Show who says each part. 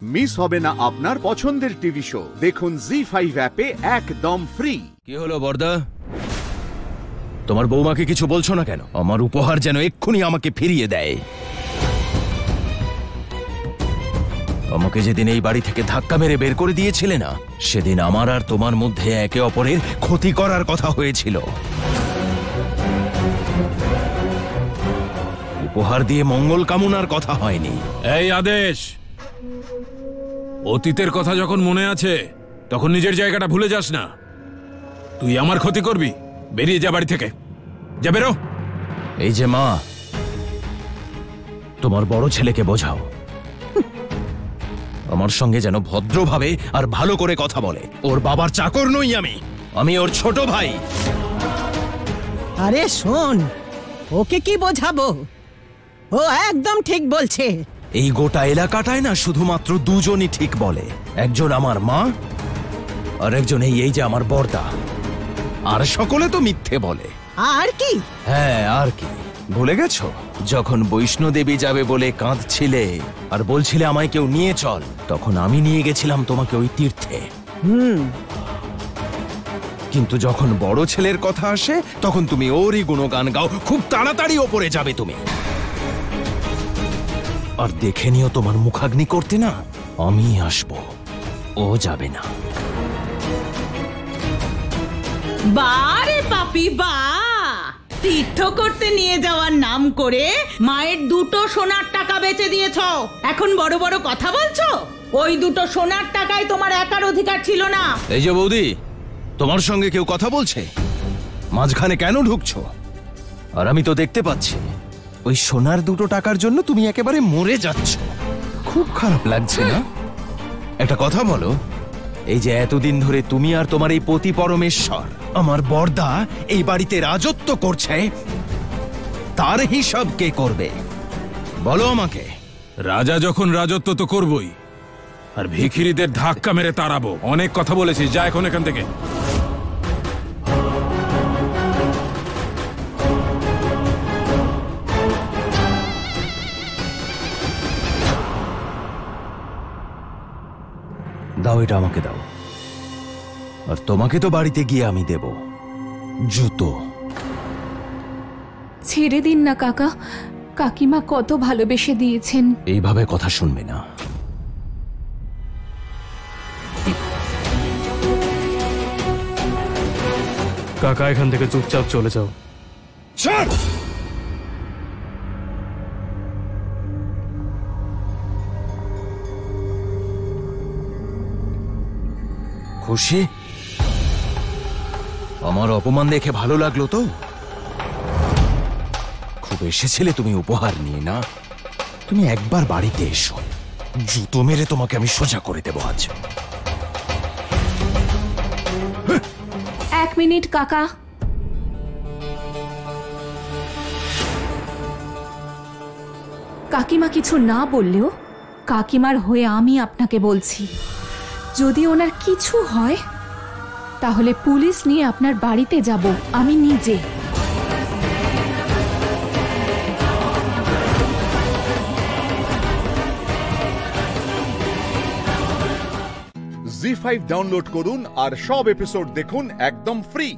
Speaker 1: Miss হবে না আপনার পছন্দের টিভি শো। দেখুন জি5 অ্যাপে একদম ফ্রি।
Speaker 2: কি হলো বর্দা, তোমার বৌমাকে কিছু বলছো না কেন? আমার উপহার যেন এক্ষুনি আমাকে ফিরিয়ে দেয়। আমাকে যেদিন এই বাড়ি থেকে ধাক্কা মেরে বের করে দিয়েছিলে না, সেদিন আমার আর তোমার মধ্যে একে অপরের ক্ষতি করার কথা হয়েছিল। উপহার দিয়ে মঙ্গল কামনার কথা হয়নি।
Speaker 3: এই আদেশ, অতীতের কথা যখন মনে আছে তখন নিজের জায়গাটা ভুলে যাস না। তুই আমার ক্ষতি করবি, বেরিয়ে যা বাড়ি থেকে, যা বেরো।
Speaker 2: এই যে মা, তোমার বড় ছেলেকে বোঝাও আমার সঙ্গে যেন ভদ্রভাবে আর ভালো করে কথা বলে। ওর বাবার চাকর নই আমি ওর ছোট ভাই।
Speaker 4: আরে শোন, ওকে কি বোঝাবো? ও একদম ঠিক বলছে।
Speaker 2: এই গোটা এলাকাটায় না শুধুমাত্র দুজনই ঠিক বলে, একজন আমার মা আর একজন এই যে আমার বর্দা। আর সকলে তো মিথ্যে বলে।
Speaker 4: আর কি?
Speaker 2: হ্যাঁ, আর কি ভুলে গেছো? যখন বৈষ্ণোদেবী যাবে বলে কাঁদছিলে আর বলছিলে আমায় কেউ নিয়ে চল, তখন আমি নিয়ে গেছিলাম তোমাকে ওই তীর্থে। কিন্তু যখন বড় ছেলের কথা আসে তখন তুমি ওরই গুণগান গাও। খুব তাড়াতাড়ি ওপরে যাবে তুমি। আর দেখে নিও, তোমার মুখাগ্নি করতে না আমি আসবো, ও যাবে না।
Speaker 5: বারে পাপি বা, তীর্থ করতে নিয়ে যাওয়ার নাম করে মায়ের দুটো সোনার টাকা বেচে দিয়েছ, এখন বড় বড় কথা বলছো? ওই দুটো সোনার টাকায় তোমার একার অধিকার ছিল না।
Speaker 2: এই যে বৌদি, তোমার সঙ্গে কেউ কথা বলছে, মাঝখানে কেন ঢুকছো? আর আমি তো দেখতে পাচ্ছি ওই সোনার দুটো টাকার জন্য তুমি একেবারে মরে যাচ্ছ। খুব খারাপ লাগছে না? একটা কথা বলো, এই যে এতদিন ধরে তুমি আর তোমার এই পতি পরমেশ্বর আমার বর্দা এই বাড়িতে রাজত্ব করছে, তার হিসাব কে করবে বলো আমাকে?
Speaker 3: রাজা যখন রাজত্ব তো করবই, আর ভিখিরিদের ধাক্কা মেরে তাড়াবো। অনেক কথা বলেছিস, যা এখন এখান থেকে।
Speaker 2: দাও, এটা আমাকে দাও। আর তোমাকে তো বাড়িতে গিয়ে আমি দেব জুতো।
Speaker 6: ছেড়ে দিন না কাকা, কাকিমা কত ভালোবেসে দিয়েছেন।
Speaker 2: এইভাবে কথা শুনবে না।
Speaker 7: কাকা, এখান থেকে চুপচাপ চলে যাও।
Speaker 2: খুশি? আমার অপমান দেখে ভালো লাগলো তো? খুব এসেছিলে তুমি উপহার নিয়ে না? তুমি একবার বাড়িতে এসো, জুতো মেরে তোমাকে আমি সোজা করে দেবো আজ।
Speaker 6: এক মিনিট কাকা। কাকিমা কিছু না বললেও কাকিমার হয়ে আমি আপনাকে বলছি, যদি ওনার কিছু হয় তাহলে পুলিশ নিয়ে আপনার বাড়িতে যাব আমি নিজে।
Speaker 1: জি5 ডাউনলোড করুন আর সব এপিসোড দেখুন একদম ফ্রি।